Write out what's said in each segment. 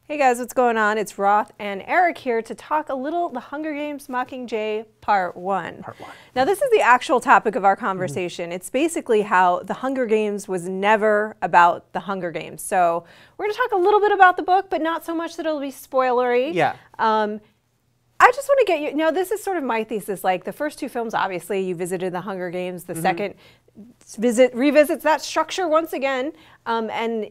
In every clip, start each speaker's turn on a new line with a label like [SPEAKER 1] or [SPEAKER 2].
[SPEAKER 1] Hey guys, what's going on? It's Roth and Eric here to talk a little The Hunger Games Mockingjay Part 1. Now this is the actual topic of our conversation. It's basically how The Hunger Games was never about The Hunger Games. So we're going to talk a little bit about the book, but not so much that it'll be spoilery.
[SPEAKER 2] Yeah.
[SPEAKER 1] I just want to get you, now this is sort of my thesis, like the first two films, obviously you visited The Hunger Games, the second revisits that structure once again, and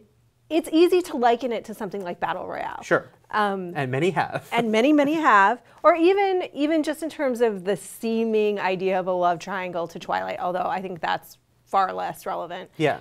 [SPEAKER 1] it's easy to liken it to something like Battle Royale.
[SPEAKER 2] Sure. And many have.
[SPEAKER 1] And many have. Or even just in terms of the seeming idea of a love triangle to Twilight, although I think that's far less relevant.
[SPEAKER 2] Yeah.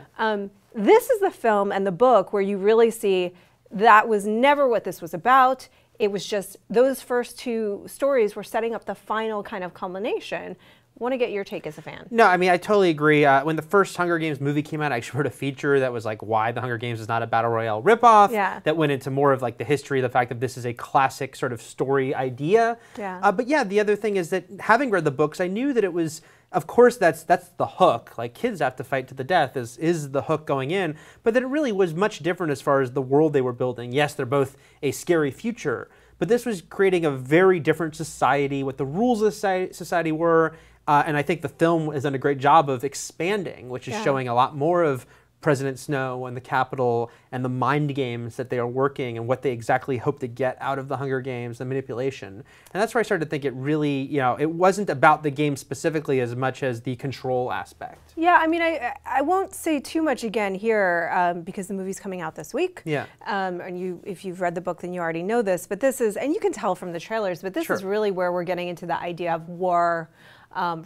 [SPEAKER 1] This is the film and the book where you really see that was never what this was about. It was just those first two stories were setting up the final kind of culmination. Want to get your take as a fan.
[SPEAKER 2] No, I mean, I totally agree. When the first Hunger Games movie came out, I actually wrote a feature that was like why the Hunger Games is not a Battle Royale ripoff.
[SPEAKER 1] Yeah. That
[SPEAKER 2] went into more of like the history, the fact that this is a classic sort of story idea.
[SPEAKER 1] Yeah.
[SPEAKER 2] But yeah, the other thing is that having read the books, I knew that it was, of course, that's the hook. Like kids have to fight to the death is the hook going in. But that it really was much different as far as the world they were building. Yes, they're both a scary future, but this was creating a very different society, what the rules of society were. And I think the film has done a great job of expanding, which is showing a lot more of President Snow and the Capitol and the mind games that they are working and what they exactly hope to get out of the Hunger Games, the manipulation. And that's where I started to think it really, it wasn't about the game specifically as much as the control aspect.
[SPEAKER 1] Yeah, I mean, I won't say too much again here because the movie's coming out this week.
[SPEAKER 2] Yeah.
[SPEAKER 1] And if you've read the book, then you already know this. But this is, and you can tell from the trailers, but this is really where we're getting into the idea of war,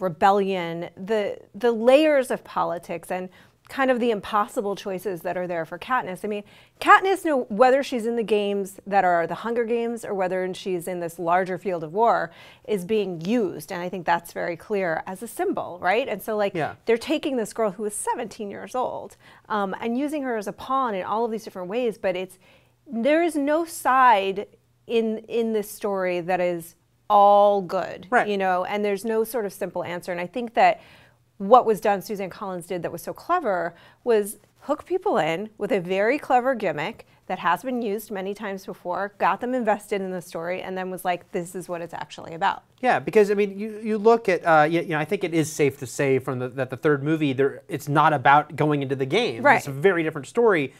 [SPEAKER 1] rebellion, the layers of politics, and kind of the impossible choices that are there for Katniss. I mean, Katniss, whether she's in the games that are the Hunger Games or whether she's in this larger field of war, is being used. And I think that's very clear as a symbol, right? And so like they're taking this girl who is 17 years old and using her as a pawn in all of these different ways. But there is no side in this story that is all good, and there's no sort of simple answer. And I think that what was done, Suzanne Collins did that was so clever, was hook people in with a very clever gimmick that has been used many times before, got them invested in the story, and then was like, this is what it's actually about.
[SPEAKER 2] Yeah, because I mean, you look at, I think it is safe to say that the third movie, it's not about going into the game.
[SPEAKER 1] Right.
[SPEAKER 2] It's a very different story.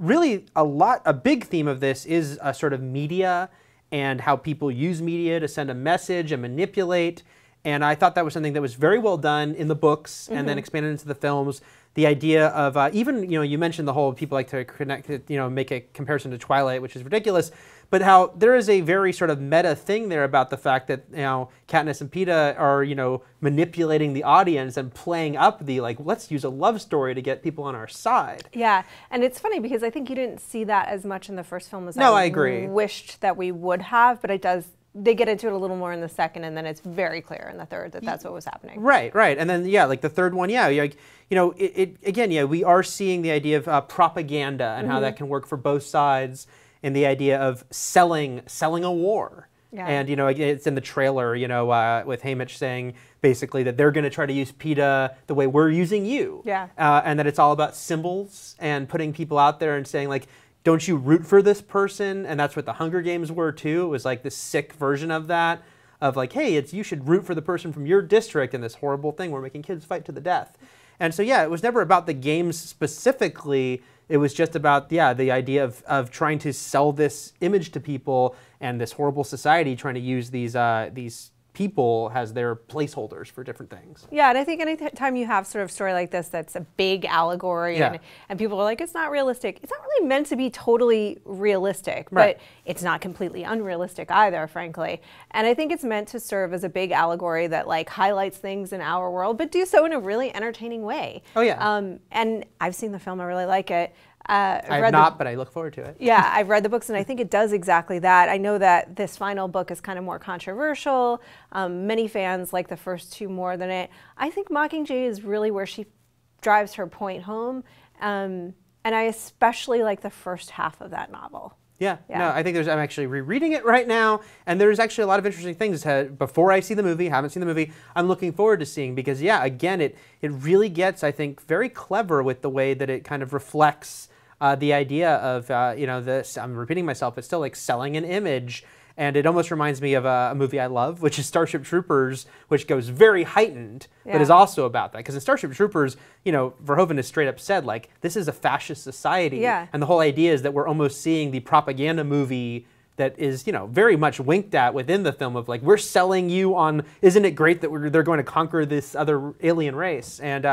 [SPEAKER 2] Really, a big theme of this is a sort of media and how people use media to send a message and manipulate. And I thought that was something that was very well done in the books and then expanded into the films. The idea of even, you mentioned the whole, people like to connect it, make a comparison to Twilight, which is ridiculous, but how there is a very sort of meta thing there about the fact that, Katniss and Peeta are, manipulating the audience and playing up the, like, let's use a love story to get people on our side.
[SPEAKER 1] Yeah, and it's funny because I think you didn't see that as much in the first film as
[SPEAKER 2] I agree.
[SPEAKER 1] Wished that we would have, but it does. They get into it a little more in the second, and then it's very clear in the third that that's what was happening.
[SPEAKER 2] Right. And then, like the third one, again, we are seeing the idea of propaganda and how that can work for both sides, and the idea of selling a war. Yeah. And, it's in the trailer, with Haymitch saying basically that they're going to try to use Peeta the way we're using you.
[SPEAKER 1] Yeah.
[SPEAKER 2] And that it's all about symbols and putting people out there and saying, like, don't you root for this person? And that's what the Hunger Games were too. It was like this sick version of that, of like, hey, you should root for the person from your district in this horrible thing. We're making kids fight to the death. And so, yeah, it was never about the games specifically. It was just about, the idea of trying to sell this image to people and this horrible society trying to use these people as their placeholders for different things.
[SPEAKER 1] Yeah, and I think anytime you have sort of story like this that's a big allegory and people are like, it's not realistic. It's not really meant to be totally realistic, but it's not completely unrealistic either, frankly. And I think it's meant to serve as a big allegory that like highlights things in our world, but do so in a really entertaining way.
[SPEAKER 2] Oh yeah.
[SPEAKER 1] And I've seen the film, I really like it.
[SPEAKER 2] I have not, but I look forward to it.
[SPEAKER 1] Yeah, I've read the books, and I think it does exactly that. I know that this final book is kind of more controversial. Many fans like the first two more than it. I think Mockingjay is really where she drives her point home, and I especially like the first half of that novel.
[SPEAKER 2] Yeah, no, I think I'm actually rereading it right now, and there's actually a lot of interesting things before I see the movie, haven't seen the movie, I'm looking forward to seeing, because again, it really gets, I think, very clever with the way that it kind of reflects the idea of, this, I'm repeating myself, but still like selling an image. And it almost reminds me of a movie I love, which is Starship Troopers, which goes very heightened, but is also about that. Because in Starship Troopers, Verhoeven has straight up said, like, this is a fascist society.
[SPEAKER 1] Yeah.
[SPEAKER 2] And the whole idea is that we're almost seeing the propaganda movie that is, very much winked at within the film of, like, we're selling you on, isn't it great that they're going to conquer this other alien race? And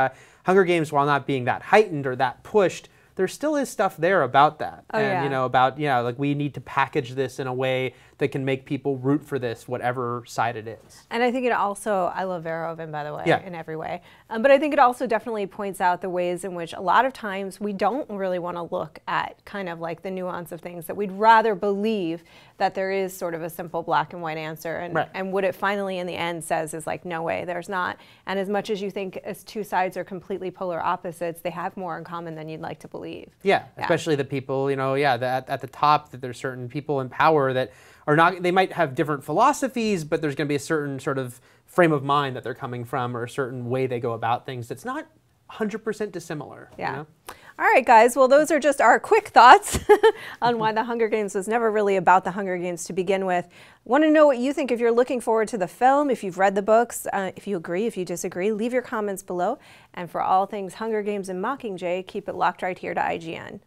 [SPEAKER 2] Hunger Games, while not being that heightened or that pushed, there still is stuff there about that. Like we need to package this in a way that can make people root for this, whatever side it is.
[SPEAKER 1] And I think it also, I love Verhoeven, by the way, in every way. But I think it also definitely points out the ways in which a lot of times we don't really want to look at kind of like the nuance of things, that we'd rather believe that there is sort of a simple black and white answer. And what it finally in the end says is like, no way, there's not. And as much as you think as two sides are completely polar opposites, they have more in common than you'd like to believe.
[SPEAKER 2] Yeah, especially the people, that at the top, that there's certain people in power that are not, they might have different philosophies, but there's going to be a certain sort of frame of mind that they're coming from, or a certain way they go about things that's not 100% dissimilar.
[SPEAKER 1] Yeah. All right, guys. Well, those are just our quick thoughts on why The Hunger Games was never really about The Hunger Games to begin with. Want to know what you think if you're looking forward to the film, if you've read the books, if you agree, if you disagree, leave your comments below. And for all things Hunger Games and Mockingjay, keep it locked right here to IGN.